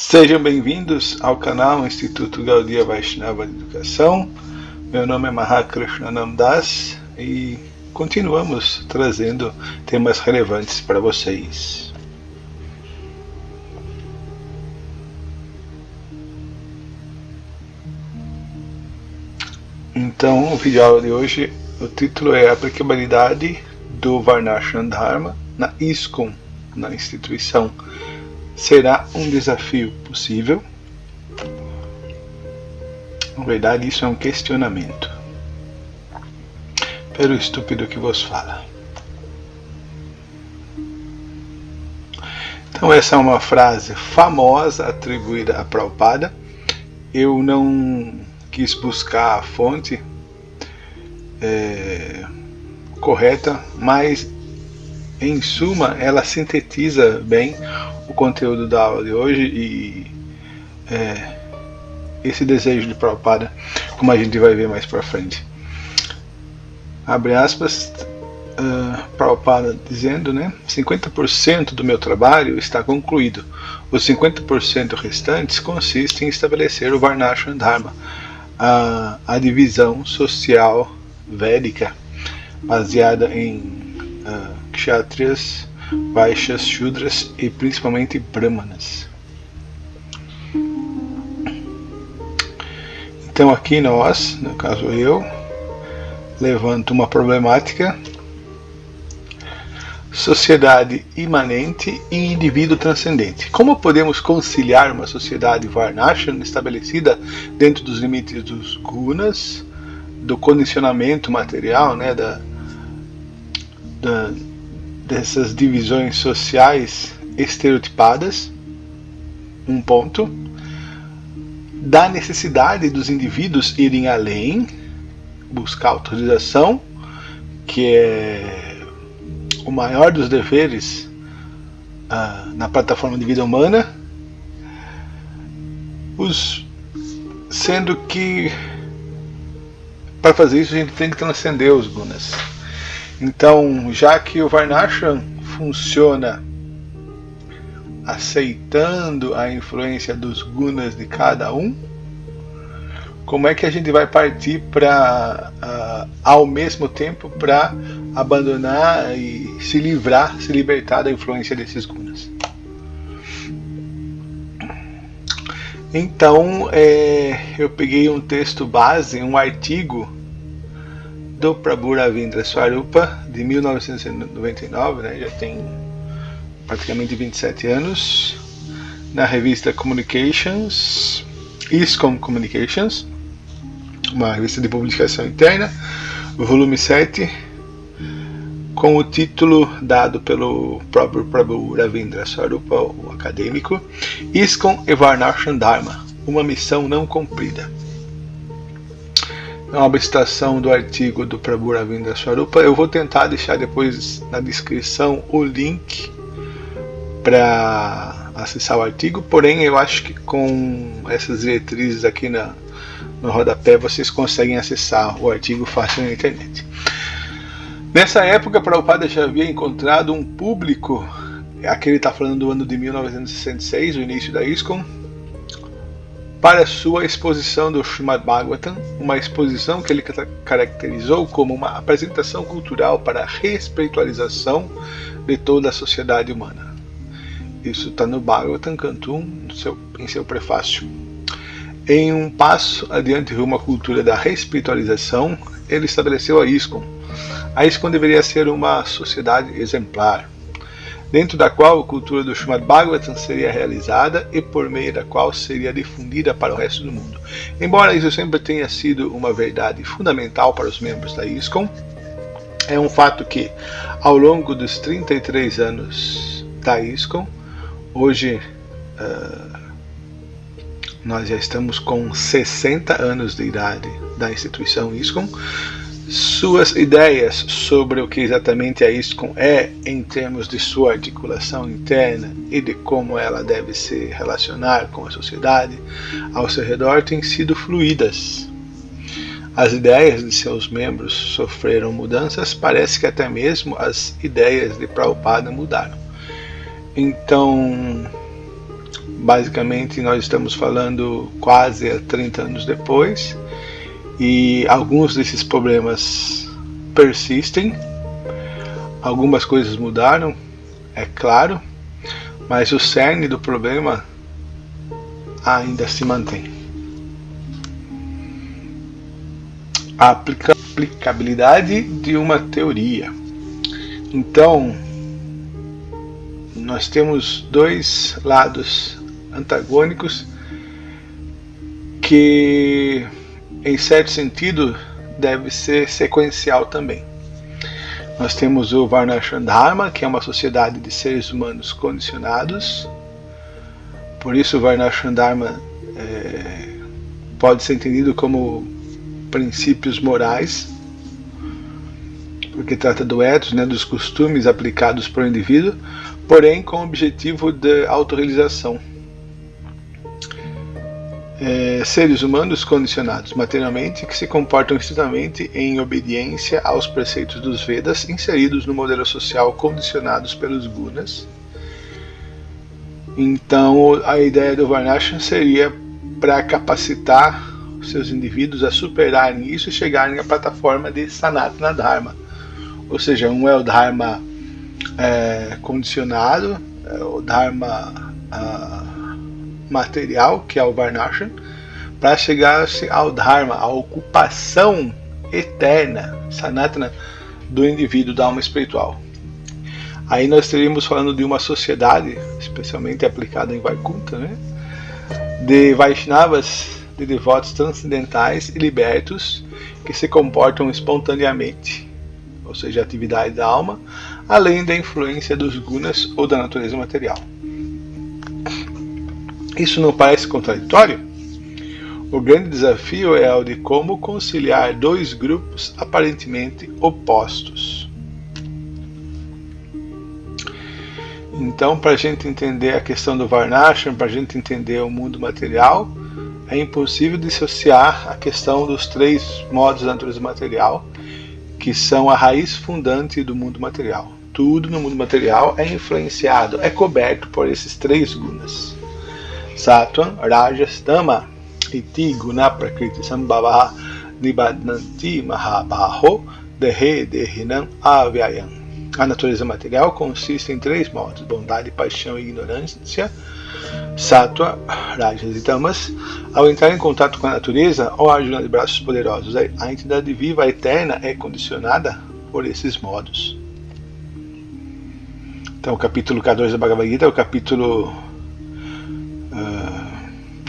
Sejam bem-vindos ao canal Instituto Gaudiya Vaishnava de Educação. Meu nome é Mahakrishnanam Das e continuamos trazendo temas relevantes para vocês. Então, o vídeo aula de hoje, o título é Aplicabilidade do Varnashram Dharma na ISKCON, na instituição. Será um desafio possível? Na verdade, isso é um questionamento. Pelo estúpido que vos fala. Então, essa é uma frase famosa atribuída a Prabhupada. Eu não quis buscar a fonte correta, mas em suma ela sintetiza bem o conteúdo da aula de hoje e esse desejo de Prabhupada, como a gente vai ver mais para frente. Abre aspas, Prabhupada dizendo, 50% do meu trabalho está concluído. Os 50% restantes consistem em estabelecer o Varnashram Dharma, a divisão social védica, baseada em Kshatriyas, Vaishyas, Shudras e principalmente Brahmanas. Então aqui nós, no caso eu, levanto uma problemática: sociedade imanente e indivíduo transcendente. Como podemos conciliar uma sociedade Varnashram estabelecida dentro dos limites dos gunas, do condicionamento material, dessas divisões sociais estereotipadas, um ponto, da necessidade dos indivíduos irem além, buscar autorização, que é o maior dos deveres na plataforma de vida humana, sendo que para fazer isso a gente tem que transcender os gunas. Então, já que o Varnashram funciona aceitando a influência dos gunas de cada um, como é que a gente vai partir para, ao mesmo tempo, para abandonar e se libertar da influência desses gunas? Então, eu peguei um texto base, um artigo do Prabhu Ravindra Swarupa, de 1999, já tem praticamente 27 anos, na revista Communications, ISKCON Communications, uma revista de publicação interna, volume 7, com o título dado pelo próprio Prabhu Ravindra Swarupa, o acadêmico, ISKCON e Varnashram Dharma, uma missão não cumprida. É uma abstração do artigo do Prabhu Ravindra Swarupa. Eu vou tentar deixar depois na descrição o link para acessar o artigo, porém eu acho que com essas diretrizes aqui no rodapé vocês conseguem acessar o artigo fácil na internet. Nessa época, Prabhupada já havia encontrado um público, aqui ele está falando do ano de 1966, o início da ISKCON, para sua exposição do Srimad Bhagavatam, uma exposição que ele caracterizou como uma apresentação cultural para a reespiritualização de toda a sociedade humana. Isso está no Bhagavatam, canto 1, em seu prefácio. Em um passo adiante rumo à cultura da reespiritualização, ele estabeleceu a ISKCON. A ISKCON deveria ser uma sociedade exemplar, dentro da qual a cultura do Srimad Bhagavatam seria realizada e por meio da qual seria difundida para o resto do mundo. Embora isso sempre tenha sido uma verdade fundamental para os membros da ISKCON, é um fato que, ao longo dos 33 anos da ISKCON, hoje nós já estamos com 60 anos de idade da instituição ISKCON, suas ideias sobre o que exatamente a ISKCON é em termos de sua articulação interna e de como ela deve se relacionar com a sociedade ao seu redor têm sido fluídas. As ideias de seus membros sofreram mudanças, parece que até mesmo as ideias de Prabhupada mudaram. Então, Basicamente, nós estamos falando quase há 30 anos depois, e alguns desses problemas persistem. Algumas coisas mudaram, é claro, mas o cerne do problema ainda se mantém. A aplicabilidade de uma teoria. Então, nós temos dois lados antagônicos que, em certo sentido, deve ser sequencial também. Nós temos o Varnashram Dharma, que é uma sociedade de seres humanos condicionados. Por isso o Varnashram Dharma pode ser entendido como princípios morais, porque trata do ethos, dos costumes aplicados por um indivíduo, porém com o objetivo de autorrealização. Seres humanos condicionados materialmente que se comportam estritamente em obediência aos preceitos dos Vedas, inseridos no modelo social condicionados pelos gunas. Então a ideia do Varnashram seria para capacitar seus indivíduos a superarem isso e chegarem à plataforma de Sanatana Dharma. Ou seja, um é o Dharma condicionado, o Dharma material, que é o Varnashram, para chegar-se ao Dharma, a ocupação eterna, Sanatana, do indivíduo, da alma espiritual. Aí nós estaríamos falando de uma sociedade, especialmente aplicada em Vaikuntha, de Vaishnavas, de devotos transcendentais e libertos que se comportam espontaneamente, ou seja, a atividade da alma, além da influência dos gunas ou da natureza material. Isso não parece contraditório? O grande desafio é o de como conciliar dois grupos aparentemente opostos. Então, para a gente entender a questão do Varnashram, para a gente entender o mundo material, é impossível dissociar a questão dos três modos da natureza material, que são a raiz fundante do mundo material. Tudo no mundo material é influenciado, é coberto por esses três gunas. Sattvam, Rajas, Tama, iti guna prakriti sambhavaha nibadnanti mahabaho dehe dehinam avyayam. A natureza material consiste em três modos: bondade, paixão e ignorância. Sattva, Rajas e Tamas. Ao entrar em contato com a natureza, ou Arjuna de braços poderosos, a entidade viva, a eterna, é condicionada por esses modos. Então, o capítulo 14 da Bhagavad Gita é o capítulo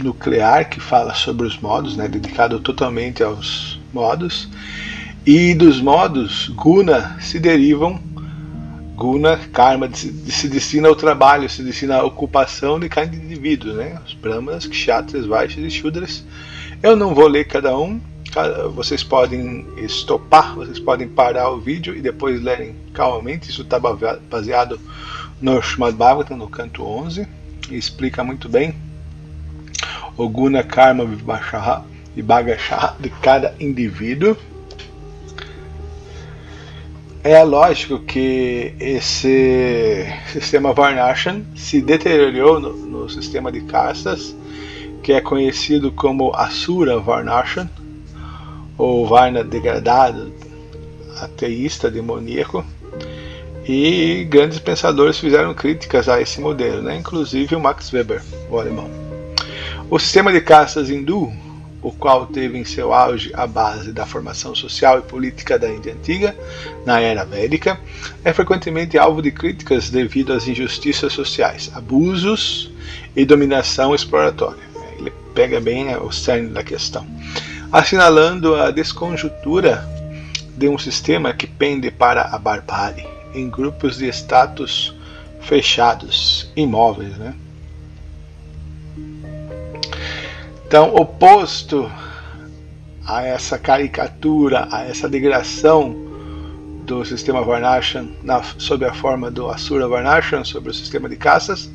nuclear, que fala sobre os modos, dedicado totalmente aos modos. E dos modos, guna se derivam, guna, karma, se destina ao trabalho, se destina à ocupação de cada indivíduo, os brahmanas, kshatras, vaishyas e shudras. Eu não vou ler cada um, vocês podem estopar, vocês podem parar o vídeo e depois lerem calmamente. Isso está baseado no Srimad Bhagavatam, no canto 11, e explica muito bem o guna, karma, vibhashaha e bhagashaha de cada indivíduo. É lógico que esse sistema Varnashram se deteriorou no sistema de castas, que é conhecido como Asura Varnashram, ou Varna degradado, ateísta, demoníaco, e grandes pensadores fizeram críticas a esse modelo, inclusive o Max Weber, o alemão. O sistema de castas hindu, o qual teve em seu auge a base da formação social e política da Índia Antiga, na Era Védica, é frequentemente alvo de críticas devido às injustiças sociais, abusos e dominação exploratória. Ele pega bem o cerne da questão, assinalando a desconjuntura de um sistema que pende para a barbárie, em grupos de status fechados, imóveis. Então, oposto a essa caricatura, a essa degradação do sistema Varnashram sob a forma do Asura Varnashram, sobre o sistema de castas,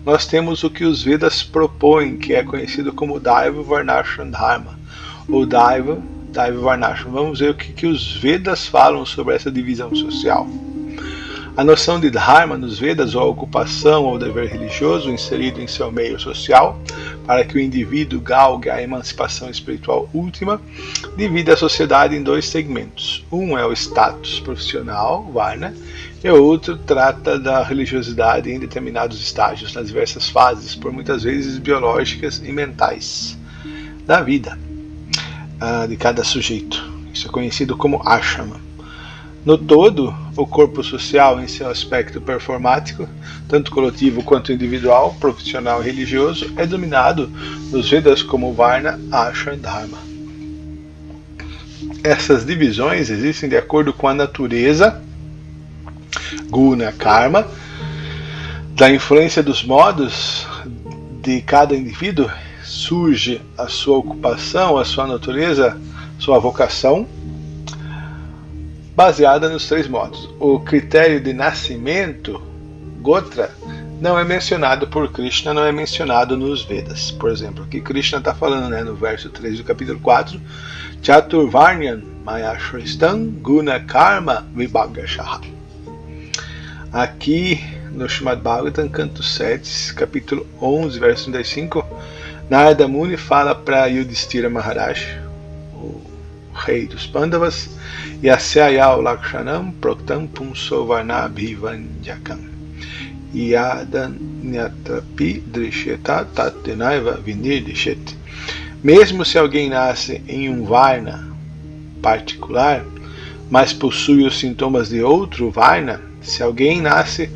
nós temos o que os Vedas propõem, que é conhecido como Daiva Varnashram Dharma, ou Daiva Varnashram. Vamos ver o que os Vedas falam sobre essa divisão social. A noção de Dharma nos Vedas, ou a ocupação ou dever religioso inserido em seu meio social, para que o indivíduo galgue a emancipação espiritual última, divide a sociedade em dois segmentos. Um é o status profissional, Varna, e o outro trata da religiosidade em determinados estágios, nas diversas fases, por muitas vezes biológicas e mentais, da vida de cada sujeito. Isso é conhecido como ashrama. No todo, o corpo social, em seu aspecto performático, tanto coletivo quanto individual, profissional e religioso, é dominado nos Vedas como Varna, Ashram e Dharma. Essas divisões existem de acordo com a natureza, Guna, Karma, da influência dos modos de cada indivíduo, surge a sua ocupação, a sua natureza, sua vocação, baseada nos três modos. O critério de nascimento, Gotra, não é mencionado por Krishna, não é mencionado nos Vedas. Por exemplo, aqui Krishna está falando, no verso 3 do capítulo 4, Chaturvarnyan Mayashristam Guna Karma Vibhagashaha. Aqui no Srimad Bhagavatam, canto 7, capítulo 11, verso 35, Narada Muni fala para Yudhishthira Maharaj, o rei dos Pandavas, Yasyayao Lakshanam Proktam Punso Varnabhivanjakam Yadanyatrapi Drisheta Tatdenaiva Vinir. Mesmo se alguém nasce em um Varna particular, mas possui os sintomas de outro Varna, se alguém nasce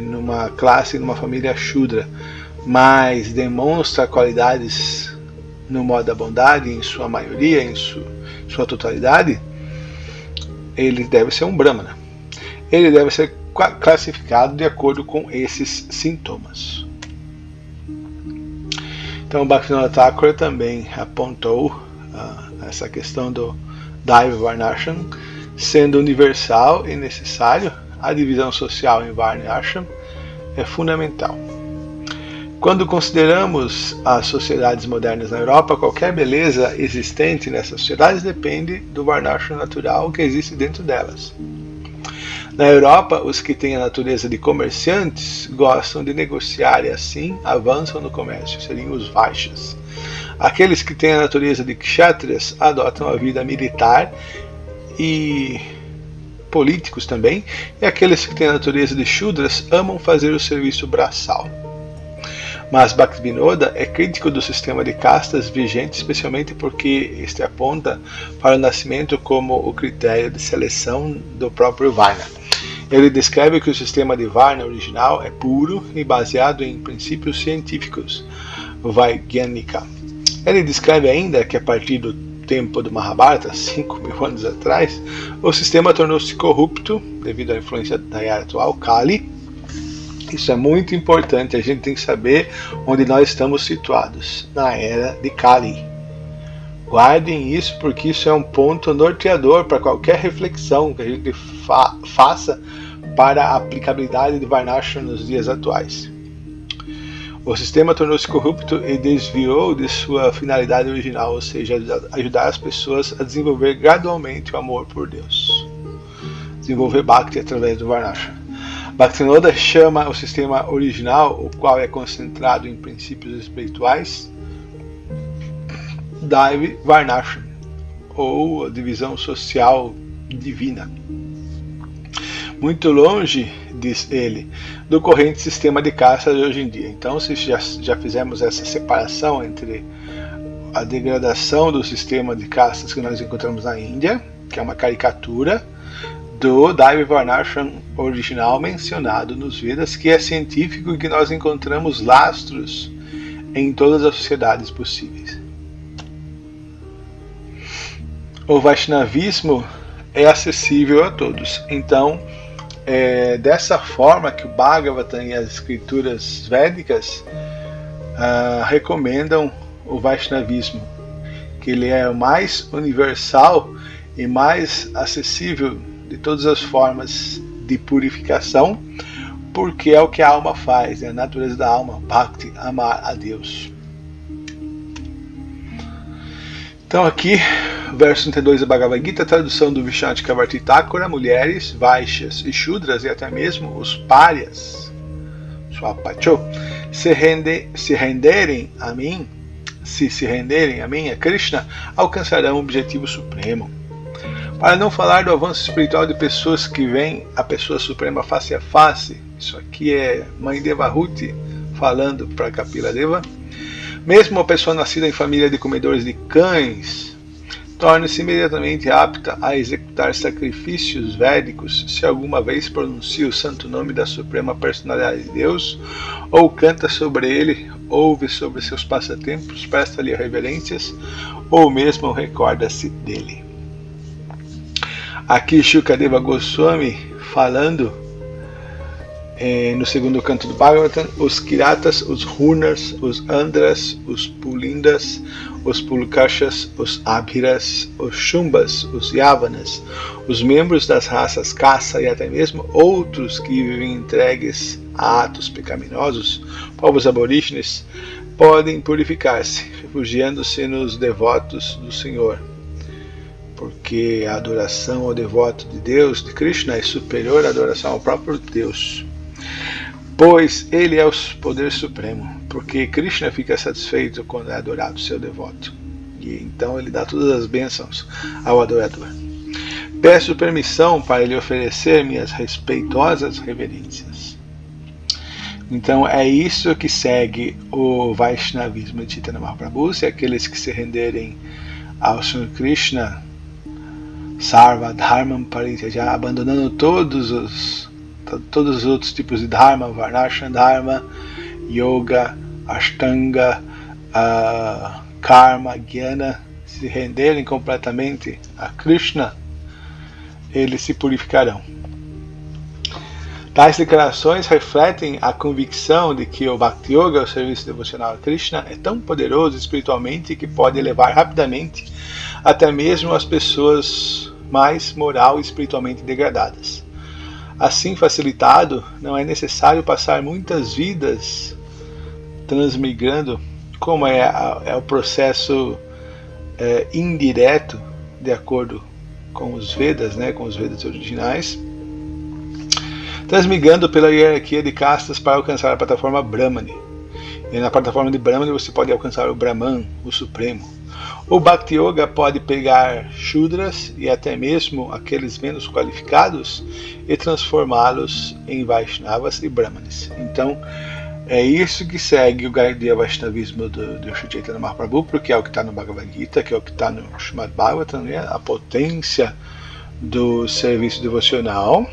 numa classe, numa família Shudra, mas demonstra qualidades no modo da bondade, em sua maioria, em sua totalidade, ele deve ser um Brahmana. Ele deve ser classificado de acordo com esses sintomas. Então, o Bhaktivinoda Thakur também apontou essa questão do Daiva Varnashram sendo universal e necessário. A divisão social em Varna e Ashram é fundamental. Quando consideramos as sociedades modernas na Europa, qualquer beleza existente nessas sociedades depende do Varnashram natural que existe dentro delas. Na Europa, os que têm a natureza de comerciantes gostam de negociar e assim avançam no comércio, seriam os Vaishyas. Aqueles que têm a natureza de Kshatriyas adotam a vida militar e políticos também, e aqueles que têm a natureza de Shudras amam fazer o serviço braçal. Mas Bhaktivinoda é crítico do sistema de castas vigente, especialmente porque este aponta para o nascimento como o critério de seleção do próprio Varna. Ele descreve que o sistema de Varna original é puro e baseado em princípios científicos, Vaigyanika. Ele descreve ainda que a partir do tempo do Mahabharata, 5.000 anos atrás, o sistema tornou-se corrupto devido à influência da era atual, Kali. Isso é muito importante, a gente tem que saber onde nós estamos situados, na era de Kali. Guardem isso, porque isso é um ponto norteador para qualquer reflexão que a gente faça para a aplicabilidade de Varnashram nos dias atuais. O sistema tornou-se corrupto e desviou de sua finalidade original, ou seja, ajudar as pessoas a desenvolver gradualmente o amor por Deus. Desenvolver Bhakti através do Varnashram. Bhaktivinoda chama o sistema original, o qual é concentrado em princípios espirituais, Daiva Varnashram, ou a divisão social divina. Muito longe, diz ele, do corrente sistema de castas de hoje em dia. Então, se já fizemos essa separação entre a degradação do sistema de castas que nós encontramos na Índia, que é uma caricatura do Daiva Varnashram original mencionado nos Vedas, que é científico e que nós encontramos lastros em todas as sociedades possíveis. O Vaishnavismo é acessível a todos. Então, dessa forma que o Bhagavatam e as escrituras védicas recomendam o Vaishnavismo, que ele é o mais universal e mais acessível de todas as formas de purificação, porque é o que a alma faz, é a natureza da alma, Bhakti, amar a Deus. Então aqui Verso 32 da Bhagavad Gita, tradução do Vishnadikavati Thakura: mulheres, vaixas e shudras e até mesmo os párias, swapacho, se renderem a mim, a Krishna, alcançarão o objetivo supremo. Para não falar do avanço espiritual de pessoas que veem a pessoa suprema face a face, isso aqui é Mãe Devahuti falando para Kapila Deva, mesmo uma pessoa nascida em família de comedores de cães torna-se imediatamente apta a executar sacrifícios védicos se alguma vez pronuncia o santo nome da Suprema Personalidade de Deus, ou canta sobre ele, ouve sobre seus passatempos, presta-lhe reverências, ou mesmo recorda-se dele. Aqui Shukadeva Goswami falando no segundo canto do Bhagavatam: os Kiratas, os Hunas, os Andras, os Pulindas, os Pulkashas, os Abhiras, os Shumbas, os Yavanas, os membros das raças Kassa e até mesmo outros que vivem entregues a atos pecaminosos, povos aborígenes, podem purificar-se, refugiando-se nos devotos do Senhor, porque a adoração ao devoto de Deus, de Krishna, é superior à adoração ao próprio Deus, pois ele é o poder supremo, porque Krishna fica satisfeito quando é adorado seu devoto, e então ele dá todas as bênçãos ao adorador. Peço permissão para lhe oferecer minhas respeitosas reverências. Então é isso que segue o Vaishnavismo de Chaitanya Mahaprabhu, se aqueles que se renderem ao Senhor Krishna, Sarva Dharmam Parityaja, abandonando todos os outros tipos de Dharma, Varnashram Dharma, Yoga, Ashtanga, Karma, Jnana, se renderem completamente a Krishna, eles se purificarão. Tais declarações refletem a convicção de que o Bhakti Yoga, o serviço devocional a Krishna, é tão poderoso espiritualmente que pode elevar rapidamente até mesmo as pessoas mais moral e espiritualmente degradadas. Assim facilitado, não é necessário passar muitas vidas transmigrando, como é o processo indireto, de acordo com os Vedas, com os Vedas originais, transmigrando pela hierarquia de castas para alcançar a plataforma Brahmani. E na plataforma de Brahmani você pode alcançar o Brahman, o Supremo. O Bhakti Yoga pode pegar Shudras e até mesmo aqueles menos qualificados e transformá-los em Vaishnavas e Brahmanes. Então, é isso que segue o Gaudiya Vaishnavismo do Sri Chaitanya Mahaprabhu, porque é o que está no Bhagavad Gita, que é o que está no Srimad Bhagavatam, a potência do serviço devocional.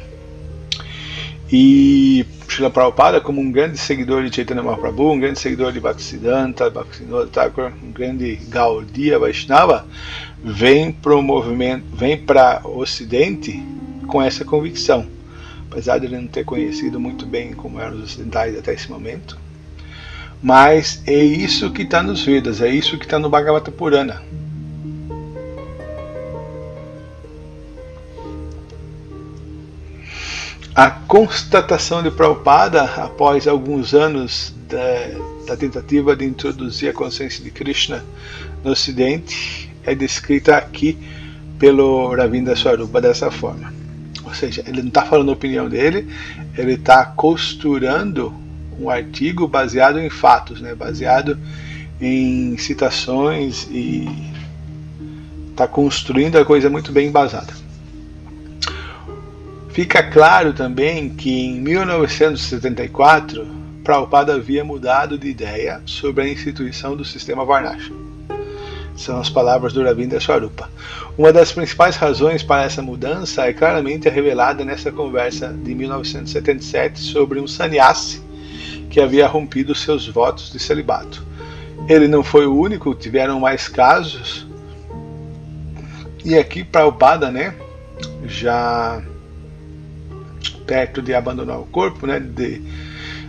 E Srila Prabhupada, como um grande seguidor de Chaitanya Mahaprabhu, um grande seguidor de Bhaktisiddhanta, Bhaktivinoda Thakur, um grande Gaudiya Vaishnava, vem para o Ocidente com essa convicção. Apesar de ele não ter conhecido muito bem como eram os ocidentais até esse momento. Mas é isso que está nos Vedas, é isso que está no Bhagavata Purana. A constatação de Prabhupada, após alguns anos da tentativa de introduzir a consciência de Krishna no Ocidente, é descrita aqui pelo Ravinda Swarupa dessa forma. Ou seja, ele não está falando a opinião dele, ele está costurando um artigo baseado em fatos, baseado em citações, e está construindo a coisa muito bem embasada. Fica claro também que em 1974, Prabhupada havia mudado de ideia sobre a instituição do sistema Varnashram. São as palavras do Ravinda Swarupa. Uma das principais razões para essa mudança é claramente revelada nessa conversa de 1977 sobre um sannyasi que havia rompido seus votos de celibato. Ele não foi o único, tiveram mais casos. E aqui Prabhupada, já perto de abandonar o corpo, de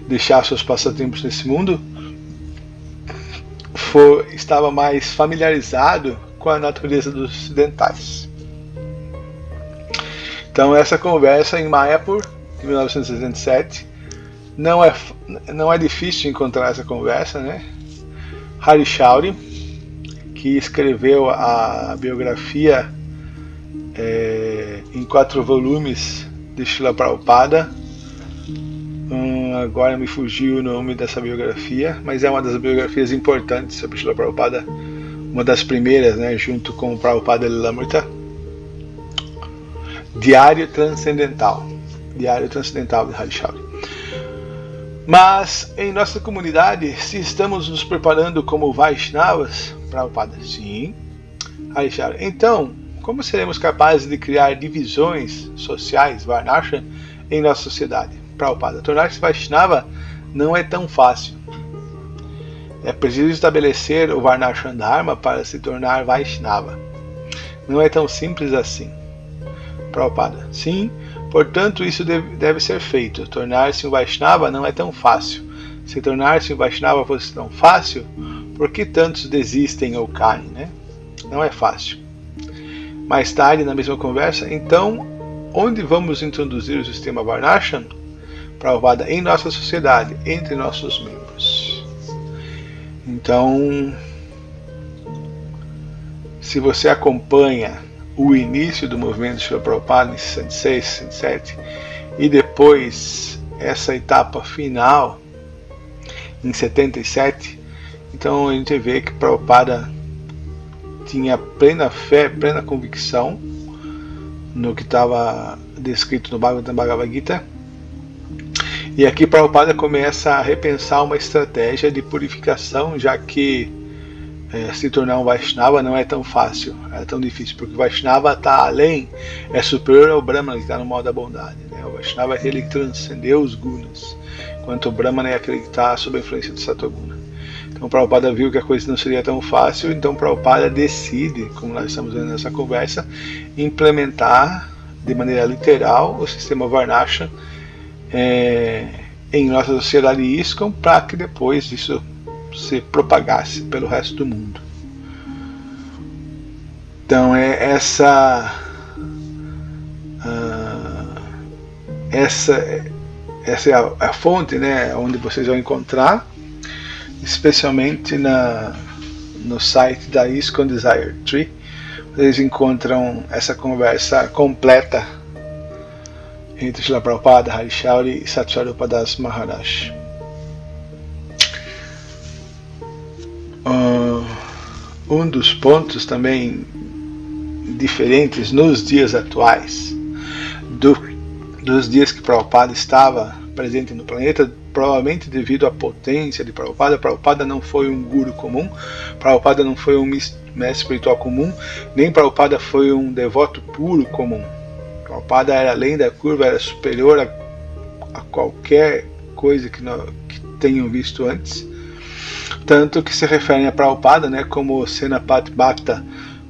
deixar seus passatempos nesse mundo, estava mais familiarizado com a natureza dos ocidentais. Então essa conversa em Mayapur, em 1967, não é difícil encontrar essa conversa, Hari Shauri, que escreveu a biografia em 4 volumes de Srila Prabhupada. Agora me fugiu o nome dessa biografia, mas é uma das biografias importantes sobre Srila Prabhupada, uma das primeiras, né, junto com o Prabhupada Lilamrita. Diário Transcendental de Hari Chaudhry. Mas em nossa comunidade, se estamos nos preparando como Vaishnavas, Prabhupada, sim, Hari Chaudhry. Então, como seremos capazes de criar divisões sociais, Varnashram, em nossa sociedade? Prabhupada, tornar-se Vaishnava não é tão fácil. É preciso estabelecer o Varnashram Dharma para se tornar Vaishnava. Não é tão simples assim. Prabhupada, sim, portanto isso deve ser feito. Tornar-se um Vaishnava não é tão fácil. Se tornar-se um Vaishnava fosse tão fácil, por que tantos desistem ou caem, né? Não é fácil. Mais tarde, na mesma conversa, então, onde vamos introduzir o sistema Varnashram? Prabhupada, em nossa sociedade, entre nossos membros. Então, se você acompanha o início do movimento de Srila Prabhupada em 66, 67 e depois essa etapa final em 77, então a gente vê que Prabhupada tinha plena fé, plena convicção no que estava descrito no Bhagavad Gita. E aqui Prabhupada começa a repensar uma estratégia de purificação, já que se tornar um Vaishnava não é tão fácil, é tão difícil, porque o Vaishnava está além, é superior ao Brahmana, que está no modo da bondade, né? O Vaishnava é aquele que transcendeu os gunas, enquanto o Brahmana é aquele que está sob a influência do Satoguna. Então Prabhupada viu que a coisa não seria tão fácil, então Prabhupada decide, como nós estamos vendo nessa conversa, implementar de maneira literal o sistema Varnashram em nossa sociedade ISKCON, para que depois isso se propagasse pelo resto do mundo. Então essa é a fonte, né, onde vocês vão encontrar, especialmente no site da ISKCON Desire Tree. Vocês encontram essa conversa completa entre Srila Prabhupada, Hari Chaudhry e Satsvarupa Das Maharaj. Um dos pontos também diferentes nos dias atuais dos dias que Prabhupada estava presente no planeta, provavelmente devido à potência de Prabhupada. Prabhupada não foi um guru comum, Prabhupada não foi um mestre espiritual comum, nem Prabhupada foi um devoto puro comum. Prabhupada era além da curva, era superior a qualquer coisa que tenham visto antes. Tanto que se referem a Prabhupada, né, como Senapati Bhakta,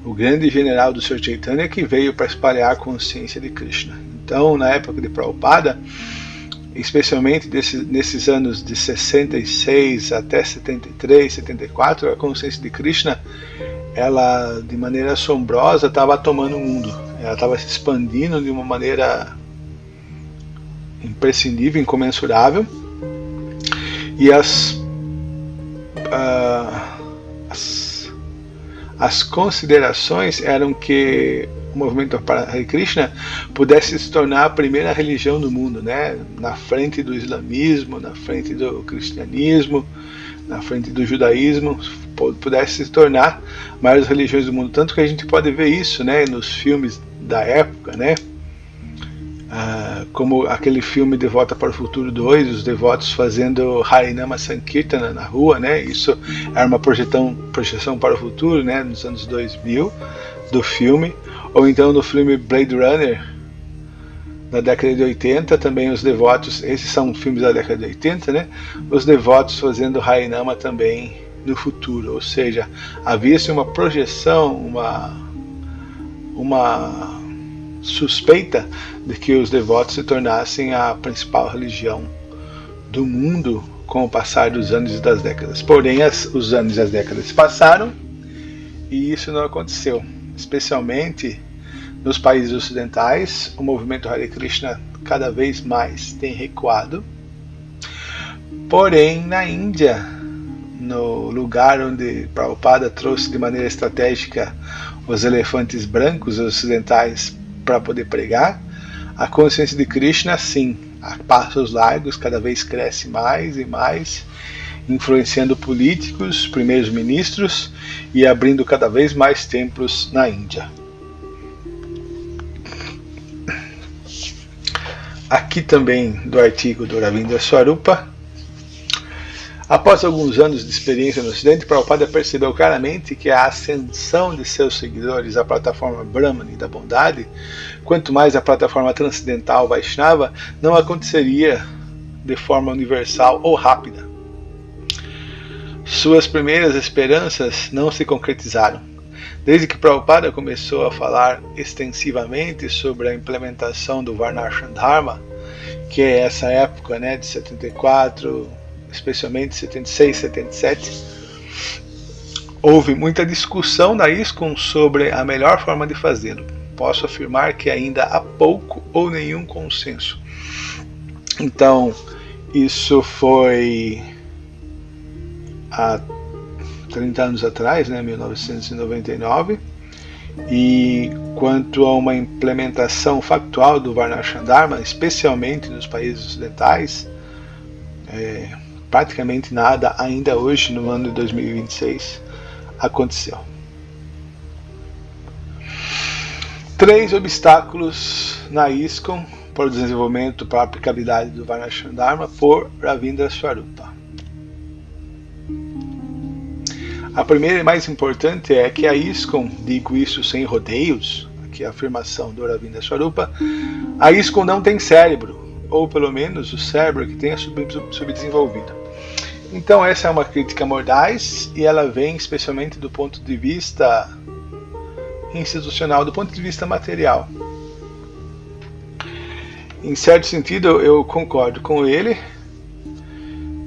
o grande general do Sr. Chaitanya, que veio para espalhar a consciência de Krishna. Então, na época de Prabhupada, especialmente nesses anos de 66 até 73, 74, a consciência de Krishna, ela, de maneira assombrosa, estava tomando o mundo. Ela estava se expandindo de uma maneira imprescindível, incomensurável. E as considerações eram que o movimento para Hare Krishna pudesse se tornar a primeira religião do mundo, né? Na frente do islamismo, na frente do cristianismo, na frente do judaísmo, pudesse se tornar maiores religiões do mundo. Tanto que a gente pode ver isso, né, nos filmes da época, né? Como aquele filme De Volta para o Futuro 2, os devotos fazendo Harinama Sankirtana na rua, né? Isso era uma projeção para o futuro, né? Nos anos 2000 do filme. Ou então no filme Blade Runner, na década de 80, também os devotos, esses são filmes da década de 80, né? Os devotos fazendo Harinama também no futuro. Ou seja, havia-se uma projeção, uma suspeita de que os devotos se tornassem a principal religião do mundo com o passar dos anos e das décadas. Porém, os anos e as décadas passaram e isso não aconteceu. Especialmente nos países ocidentais, o movimento Hare Krishna cada vez mais tem recuado. Porém, na Índia, no lugar onde Prabhupada trouxe de maneira estratégica os elefantes brancos ocidentais para poder pregar, a consciência de Krishna, sim, a passos largos, cada vez cresce mais e mais, influenciando políticos, primeiros ministros e abrindo cada vez mais templos na Índia. Aqui também do artigo do Ravindra Swarupa. Após alguns anos de experiência no Ocidente, Prabhupada percebeu claramente que a ascensão de seus seguidores à plataforma Brahmani da bondade, quanto mais a plataforma transcendental Vaishnava, não aconteceria de forma universal ou rápida. Suas primeiras esperanças não se concretizaram. Desde que Prabhupada começou a falar extensivamente sobre a implementação do Varnashram Dharma, que é essa época, né, de 74, especialmente 76, 77, houve muita discussão na ISKCON sobre a melhor forma de fazê-lo. Posso afirmar que ainda há pouco ou nenhum consenso. Então, isso foi há 30 anos atrás, né, 1999, e quanto a uma implementação factual do Varnashram Dharma, especialmente nos países ocidentais, praticamente nada ainda hoje, no ano de 2026, aconteceu. 3 obstáculos na ISKCON para o desenvolvimento, para a aplicabilidade do Varnashram Dharma por Ravindra Swarupa. A primeira e mais importante é que a ISKCON, digo isso sem rodeios, aqui é a afirmação do Ravindra Swarupa, a ISKCON não tem cérebro, ou pelo menos o cérebro que tem é subdesenvolvido. Então essa é uma crítica mordaz e ela vem especialmente do ponto de vista institucional, do ponto de vista material. Em certo sentido eu concordo com ele,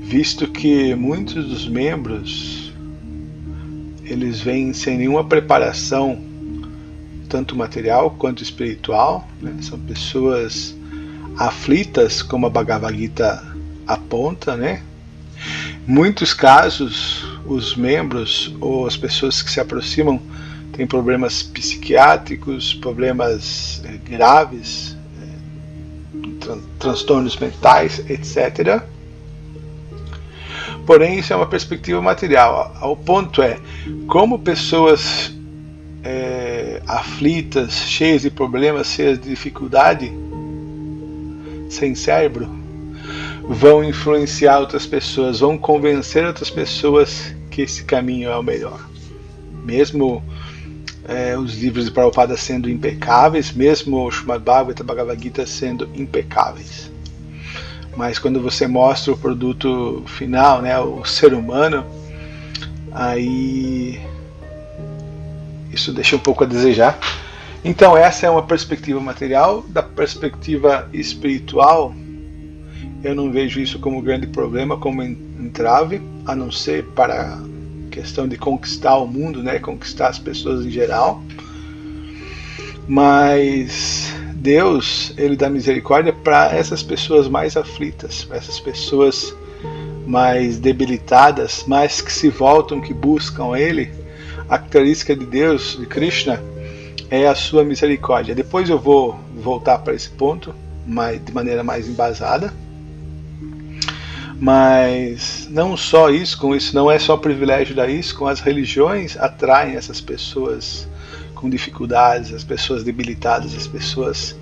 visto que muitos dos membros eles vêm sem nenhuma preparação, tanto material quanto espiritual, né? São pessoas aflitas, como a Bhagavad Gita aponta, né? Em muitos casos, os membros ou as pessoas que se aproximam têm problemas psiquiátricos, problemas graves, transtornos mentais, etc. Porém, isso é uma perspectiva material. O ponto é, como pessoas aflitas, cheias de problemas, cheias de dificuldade, sem cérebro, vão influenciar outras pessoas, vão convencer outras pessoas que esse caminho é o melhor. Mesmo os livros de Prabhupada sendo impecáveis, mesmo o Srimad Bhagavatam e Bhagavad Gita sendo impecáveis. Mas quando você mostra o produto final, né, o ser humano, aí isso deixa um pouco a desejar. Então essa é uma perspectiva material. Da perspectiva espiritual, eu não vejo isso como grande problema, como entrave, a não ser para a questão de conquistar o mundo, né, conquistar as pessoas em geral. Mas Deus, Ele dá misericórdia para essas pessoas mais aflitas, para essas pessoas mais debilitadas, mas que se voltam, que buscam Ele. A característica de Deus, de Krishna, é a sua misericórdia. Depois eu vou voltar para esse ponto de maneira mais embasada. Mas não só isso, com isso não é só privilégio da ISKCON, as religiões atraem essas pessoas com dificuldades, as pessoas debilitadas, as pessoas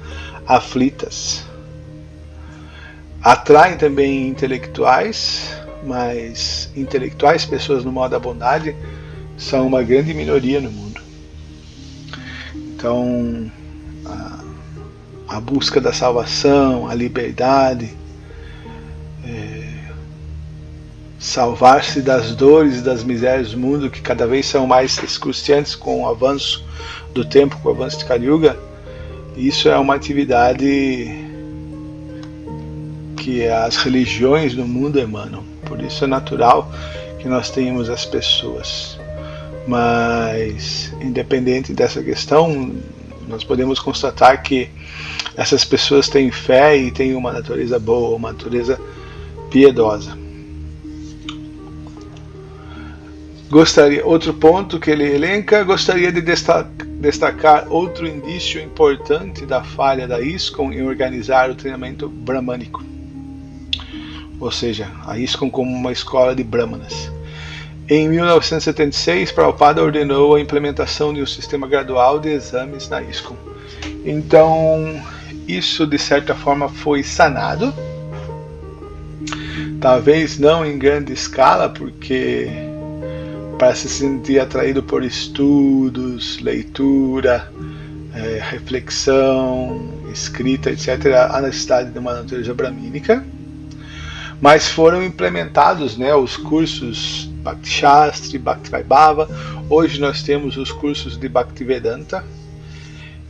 aflitas. Atraem também intelectuais, mas intelectuais, pessoas no modo da bondade, são uma grande minoria no mundo. Então, a busca da salvação, a liberdade, salvar-se das dores e das misérias do mundo, que cada vez são mais excruciantes com o avanço do tempo, com o avanço de Kali Yuga, isso é uma atividade que as religiões do mundo emanam. Por isso é natural que nós tenhamos as pessoas. Mas, independente dessa questão, nós podemos constatar que essas pessoas têm fé e têm uma natureza boa, uma natureza piedosa. Outro ponto que ele elenca, gostaria de destacar outro indício importante da falha da ISKCON em organizar o treinamento brahmânico, ou seja, a ISKCON como uma escola de brahmanas. Em 1976, Prabhupada ordenou a implementação de um sistema gradual de exames na ISKCON. Então, isso de certa forma foi sanado, talvez não em grande escala, porque para se sentir atraído por estudos, leitura, reflexão, escrita, etc., há necessidade de uma natureza bramínica, mas foram implementados, né, os cursos Bhakti Shastri, Bhakti Vaibhava. Hoje nós temos os cursos de Bhaktivedanta,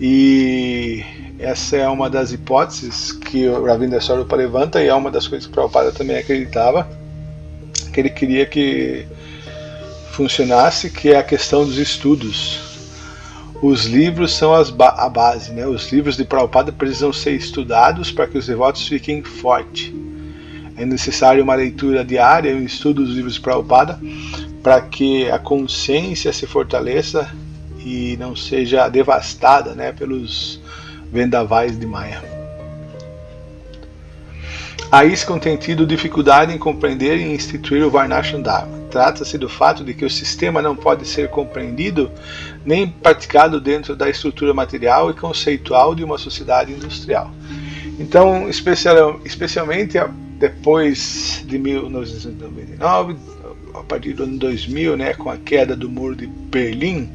e essa é uma das hipóteses que o Ravindra Swarupa levanta, e é uma das coisas que o Prabhupada também acreditava, que ele queria que funcionasse, que é a questão dos estudos. Os livros são a base, né? Os livros de Prabhupada precisam ser estudados para que os devotos fiquem fortes. É necessário uma leitura diária e um estudo dos livros de Prabhupada para que a consciência se fortaleça e não seja devastada, né, pelos vendavais de Maya. A ISKCON tem tido dificuldade em compreender e instituir o Varnashram Dharma. Trata-se do fato de que o sistema não pode ser compreendido nem praticado dentro da estrutura material e conceitual de uma sociedade industrial. Então, especialmente depois de 1999, a partir do ano 2000, né, com a queda do Muro de Berlim,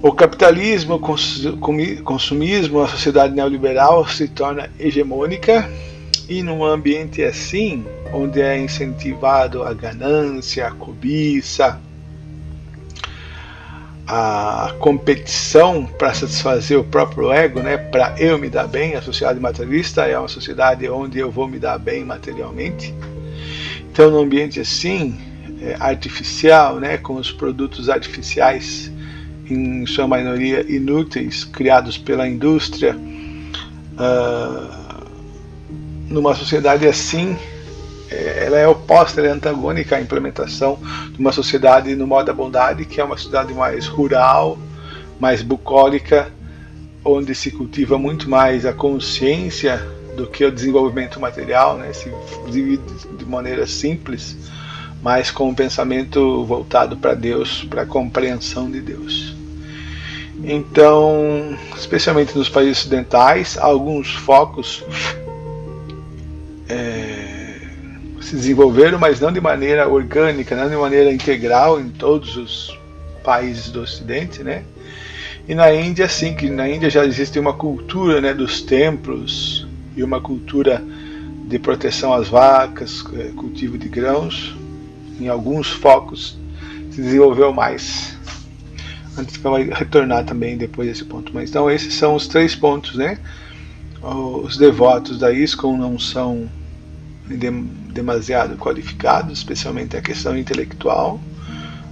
o capitalismo, o consumismo, a sociedade neoliberal se torna hegemônica, e num ambiente assim, onde é incentivado a ganância, a cobiça, a competição para satisfazer o próprio ego, né, para eu me dar bem, a sociedade materialista é uma sociedade onde eu vou me dar bem materialmente. Então, num ambiente assim, artificial, né, com os produtos artificiais, em sua maioria inúteis, criados pela indústria, numa sociedade assim, ela é oposta, ela é antagônica à implementação de uma sociedade no modo da bondade, que é uma sociedade mais rural, mais bucólica, onde se cultiva muito mais a consciência do que o desenvolvimento material, né? Se vive de maneira simples, mas com um pensamento voltado para Deus, para a compreensão de Deus. Então, especialmente nos países ocidentais, alguns focos se desenvolveram, mas não de maneira orgânica, não de maneira integral em todos os países do Ocidente, né? E na Índia, sim, que na Índia já existe uma cultura, né, dos templos e uma cultura de proteção às vacas, cultivo de grãos. Em alguns focos se desenvolveu mais. Antes que eu vai retornar também depois desse ponto. Mas então esses são os 3 pontos, né? Os devotos da ISKCON não são demasiado qualificados, especialmente a questão intelectual,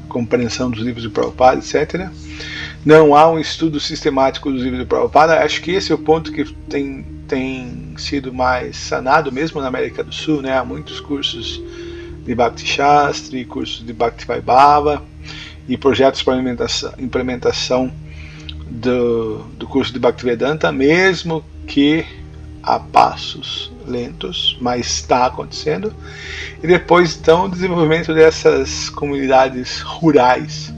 compreensão dos livros de Prabhupada, etc. Não há um estudo sistemático dos livros de Prabhupada. Acho que esse é o ponto que tem sido mais sanado, mesmo na América do Sul, né? Há muitos cursos de Bhakti Shastri, cursos de Bhakti Vaibhava e projetos para implementação do curso de Bhaktivedanta, mesmo que a passos lentos, mas está acontecendo. E depois, então, o desenvolvimento dessas comunidades rurais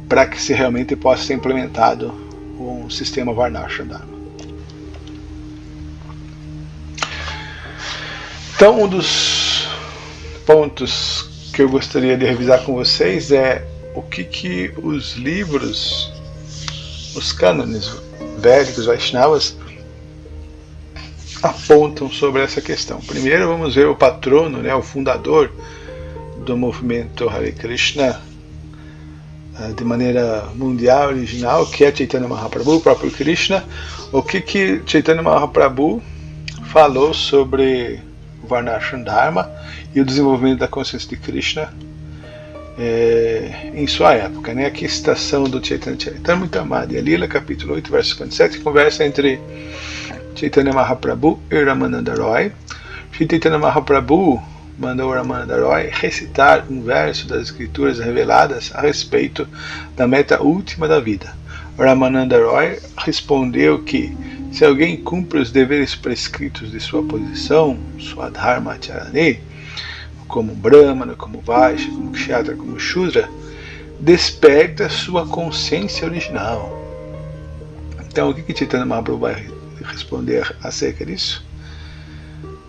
para que se realmente possa ser implementado um sistema Varnashram Dharma. Então, um dos pontos que eu gostaria de revisar com vocês é o que os livros, os cânones védicos, Vaishnavas, apontam sobre essa questão. Primeiro vamos ver o patrono, né, o fundador do movimento Hare Krishna de maneira mundial, original, que é Chaitanya Mahaprabhu, o próprio Krishna. O que Chaitanya Mahaprabhu falou sobre o Varnashram Dharma e o desenvolvimento da consciência de Krishna em sua época, né? Aqui a citação do Chaitanya Charitamrita, Lila, capítulo 8, verso 57, conversa entre Chaitanya Mahaprabhu e Ramananda Roy. Chaitanya Mahaprabhu mandou Ramananda Roy recitar um verso das escrituras reveladas a respeito da meta última da vida. Ramananda Roy respondeu que se alguém cumpre os deveres prescritos de sua posição, sua Dharma Charani, como Brahmana, como Vaishya, como Kshatriya, como Shudra, desperta sua consciência original. Então, o que Chaitanya Mahaprabhu vai responder acerca disso?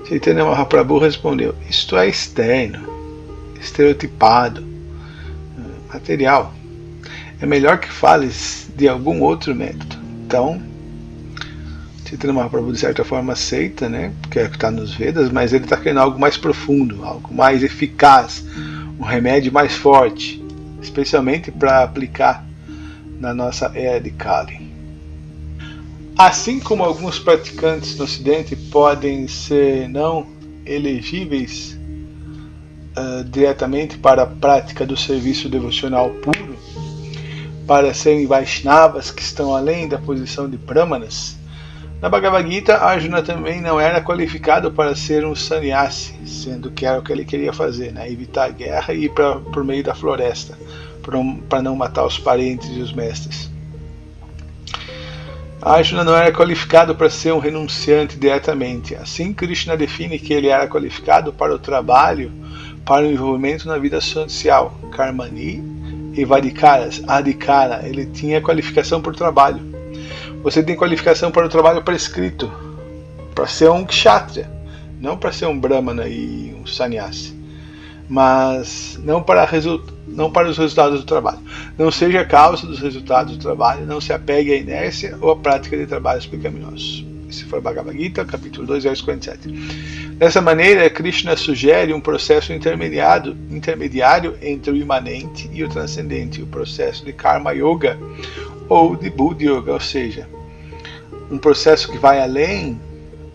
Chaitanya Mahaprabhu respondeu: isto é externo, estereotipado, material. É melhor que fales de algum outro método. Então, Chaitanya Mahaprabhu de certa forma aceita, né, porque é o que está nos Vedas, mas ele está querendo algo mais profundo, algo mais eficaz, um remédio mais forte, especialmente para aplicar na nossa era de Kali. Assim como alguns praticantes no Ocidente podem ser não elegíveis diretamente para a prática do serviço devocional puro, para serem Vaishnavas que estão além da posição de Brahmanas, na Bhagavad Gita, Arjuna também não era qualificado para ser um sannyasi, sendo que era o que ele queria fazer, né? Evitar a guerra e ir por meio da floresta, para não matar os parentes e os mestres. Arjuna não era qualificado para ser um renunciante diretamente. Assim, Krishna define que ele era qualificado para o trabalho, para o envolvimento na vida social. Karmani e Vadikaras, Adhikara, ele tinha qualificação por trabalho. Você tem qualificação para o trabalho prescrito, para ser um Kshatriya, não para ser um Brahmana e um Sannyasi, mas não para os resultados do trabalho. Não seja a causa dos resultados do trabalho, não se apegue à inércia ou à prática de trabalhos pecaminosos. Esse foi o Bhagavad Gita, capítulo 2, verso 47. Dessa maneira, Krishna sugere um processo intermediário entre o imanente e o transcendente, o processo de Karma Yoga, ou de Buddha Yoga, ou seja, um processo que vai além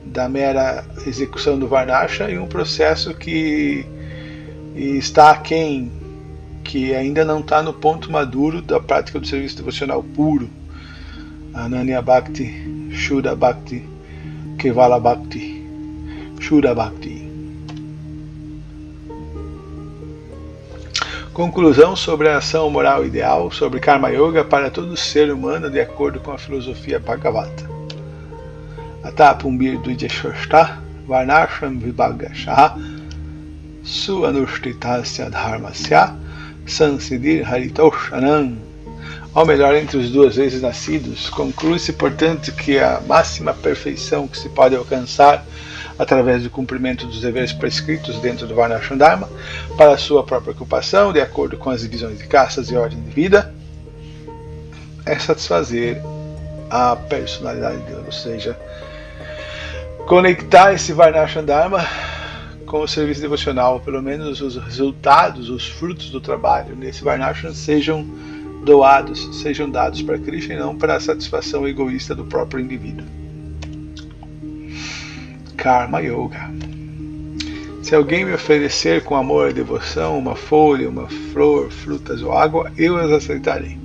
da mera execução do Varnashram e um processo que está aquém, que ainda não está no ponto maduro da prática do serviço devocional puro. Ananya Bhakti, Shuddha Bhakti, Kevala Bhakti, Shuddha Bhakti. Conclusão sobre a ação moral ideal, sobre Karma Yoga para todo ser humano de acordo com a filosofia Bhagavata. Atapumbir Dvijashashta Varnashram Vibhagasha Suanushthitasya Dharmasya Sansidir Haritoshanam. Ao melhor entre os duas vezes nascidos, conclui-se, portanto, que a máxima perfeição que se pode alcançar através do cumprimento dos deveres prescritos dentro do Varnashram Dharma, para a sua própria ocupação, de acordo com as divisões de castas e ordem de vida, é satisfazer a personalidade de Deus, ou seja, conectar esse Varnashram Dharma com o serviço devocional, pelo menos os resultados, os frutos do trabalho nesse Varnashram sejam dados para Krishna e não para a satisfação egoísta do próprio indivíduo. Karma Yoga. Se alguém me oferecer com amor e devoção uma folha, uma flor, frutas ou água, eu as aceitarei.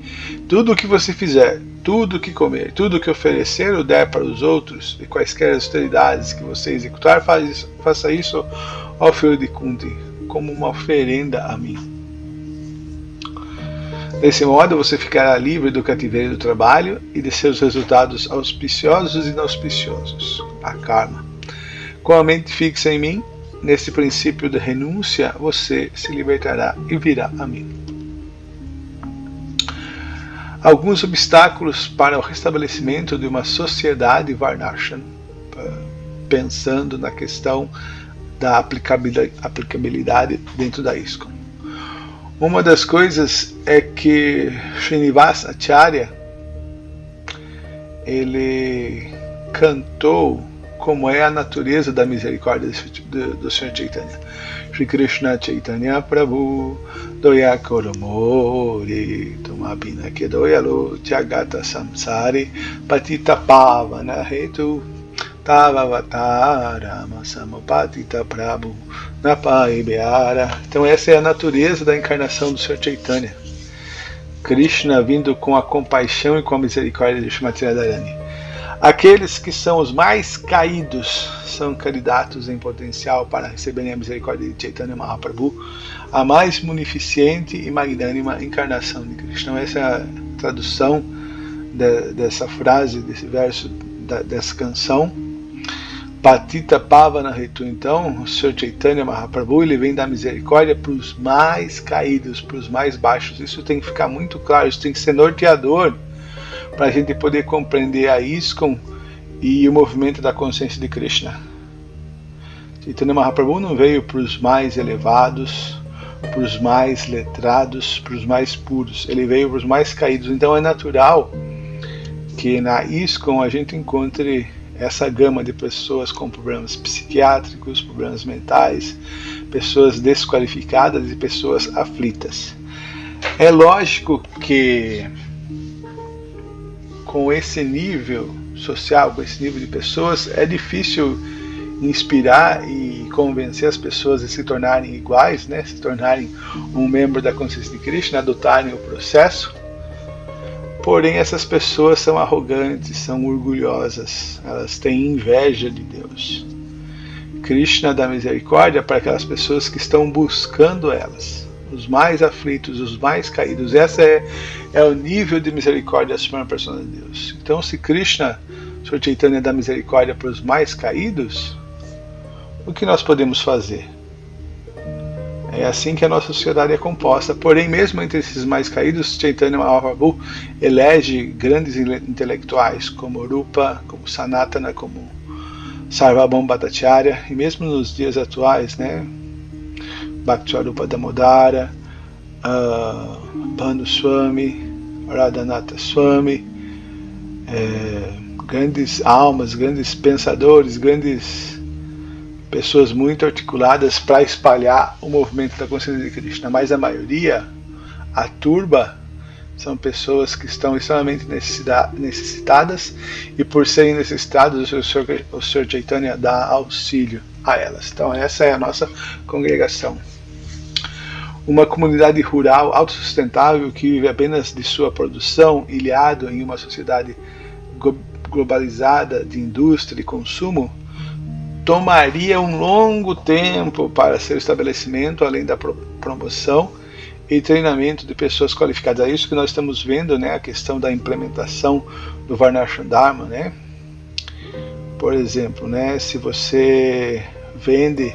Tudo o que você fizer, tudo o que comer, tudo o que oferecer ou der para os outros, e quaisquer austeridades que você executar, faça isso ao filho de Kunti, como uma oferenda a mim. Desse modo, você ficará livre do cativeiro do trabalho e de seus resultados auspiciosos e inauspiciosos, a karma. Com a mente fixa em mim, nesse princípio de renúncia, você se libertará e virá a mim. Alguns obstáculos para o restabelecimento de uma sociedade Varnashram, pensando na questão da aplicabilidade dentro da ISKCON. Uma das coisas é que Srinivasa Acharya, ele cantou como é a natureza da misericórdia do Sr. Chaitanya. Shri Krishna Chaitanya Prabhu Doya Koromori Tumabhina Kedoyalo Jagata Samsari Patita Pavana Hetu Tavavatara Samapatita Prabhu Napai Beara. Então essa é a natureza da encarnação do Sr. Chaitanya. Krishna vindo com a compaixão e com a misericórdia de Srimati Radharani. Aqueles que são os mais caídos são candidatos em potencial para receberem a misericórdia de Chaitanya Mahaprabhu, a mais munificente e magnânima encarnação de Krishna. Então, essa é a tradução dessa frase, desse verso, dessa canção. Patita Pavana Ritu. Então, o Sr. Chaitanya Mahaprabhu, ele vem dar misericórdia para os mais caídos, para os mais baixos. Isso tem que ficar muito claro, isso tem que ser norteador para a gente poder compreender a ISKCON e o movimento da consciência de Krishna. Chaitanya Mahaprabhu não veio para os mais elevados, para os mais letrados, para os mais puros. Ele veio para os mais caídos. Então é natural que na ISKCON a gente encontre essa gama de pessoas com problemas psiquiátricos, problemas mentais, pessoas desqualificadas e pessoas aflitas. É lógico que com esse nível social, com esse nível de pessoas, é difícil inspirar e convencer as pessoas a se tornarem iguais, né? Se tornarem um membro da consciência de Krishna, adotarem o processo. Porém, essas pessoas são arrogantes, são orgulhosas, elas têm inveja de Deus. Krishna dá misericórdia para aquelas pessoas que estão buscando elas, os mais aflitos, os mais caídos. Essa é o nível de misericórdia da Suprema Persona de Deus. Então, se Krishna, Sr. Chaitanya, dá misericórdia para os mais caídos, o que nós podemos fazer? É assim que a nossa sociedade é composta. Porém, mesmo entre esses mais caídos, Chaitanya Mahaprabhu elege grandes intelectuais, como Rupa, como Sanatana, como Sarvabhauma Bhattacharya, e mesmo nos dias atuais, né, Bhakti-Swarupa Damodara, Bhanu Swami, Radhanatha Swami, grandes almas, grandes pensadores, grandes pessoas muito articuladas para espalhar o movimento da consciência de Krishna. Mas a maioria, a turba, são pessoas que estão extremamente necessitadas, e por serem necessitadas, o Sr. Chaitanya dá auxílio a elas. Então essa é a nossa congregação. Uma comunidade rural autossustentável que vive apenas de sua produção, ilhado em uma sociedade globalizada de indústria e consumo, tomaria um longo tempo para seu estabelecimento, além da promoção e treinamento de pessoas qualificadas. É isso que nós estamos vendo, né, a questão da implementação do Varnashram Dharma, né? Por exemplo, né, se você vende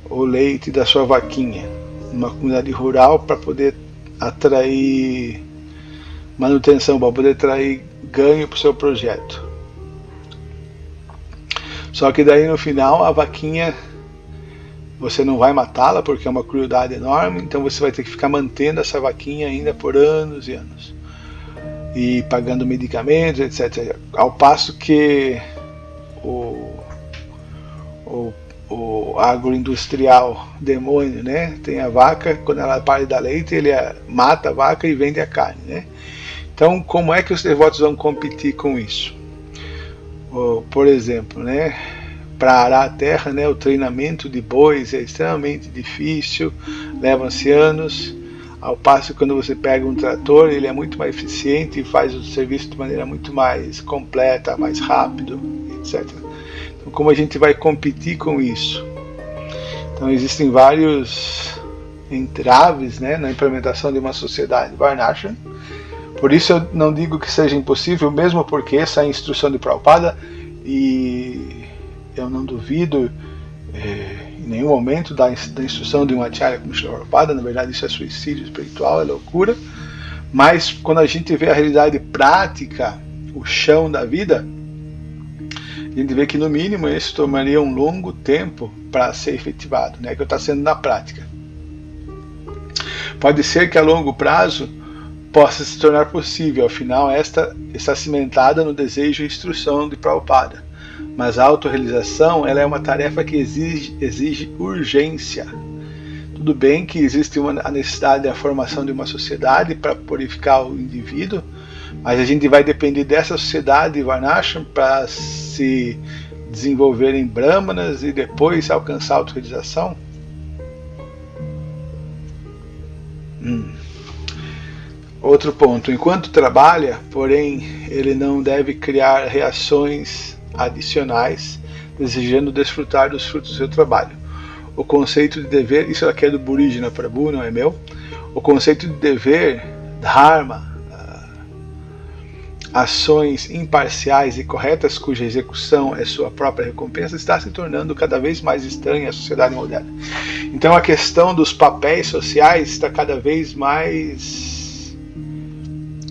o leite da sua vaquinha numa comunidade rural para poder atrair manutenção, para poder atrair ganho para o seu projeto. Só que daí no final a vaquinha, você não vai matá-la porque é uma crueldade enorme, então você vai ter que ficar mantendo essa vaquinha ainda por anos e anos. E pagando medicamentos, etc. Ao passo que o agroindustrial demônio, né, tem a vaca, quando ela para de dar leite, ele mata a vaca e vende a carne, né? Então, como é que os devotos vão competir com isso? Por exemplo, né, para arar a terra, né, o treinamento de bois é extremamente difícil, leva-se anos, ao passo que quando você pega um trator, ele é muito mais eficiente e faz o serviço de maneira muito mais completa, mais rápido, etc. Então, como a gente vai competir com isso? Então, existem vários entraves, né, na implementação de uma sociedade Varnashram. Por isso eu não digo que seja impossível, mesmo porque essa é a instrução de Prabhupada, e eu não duvido em nenhum momento da instrução de um acharya como Srila Prabhupada. Na verdade isso é suicídio espiritual, é loucura. Mas quando a gente vê a realidade prática, o chão da vida, a gente vê que no mínimo isso tomaria um longo tempo para ser efetivado, né, que está sendo na prática. Pode ser que a longo prazo possa se tornar possível, afinal esta está cimentada no desejo e instrução de Prabhupada. Mas a autorrealização, ela é uma tarefa que exige urgência. Tudo bem que existe a necessidade da formação de uma sociedade para purificar o indivíduo, mas a gente vai depender dessa sociedade Varnashram para se desenvolver em brahmanas e depois alcançar a autorrealização? Outro ponto, enquanto trabalha, porém, ele não deve criar reações adicionais, desejando desfrutar dos frutos do seu trabalho. O conceito de dever, isso aqui é do Burijna Prabhu, não é meu? O conceito de dever, dharma, ações imparciais e corretas cuja execução é sua própria recompensa, está se tornando cada vez mais estranha à sociedade moderna. Então a questão dos papéis sociais está cada vez mais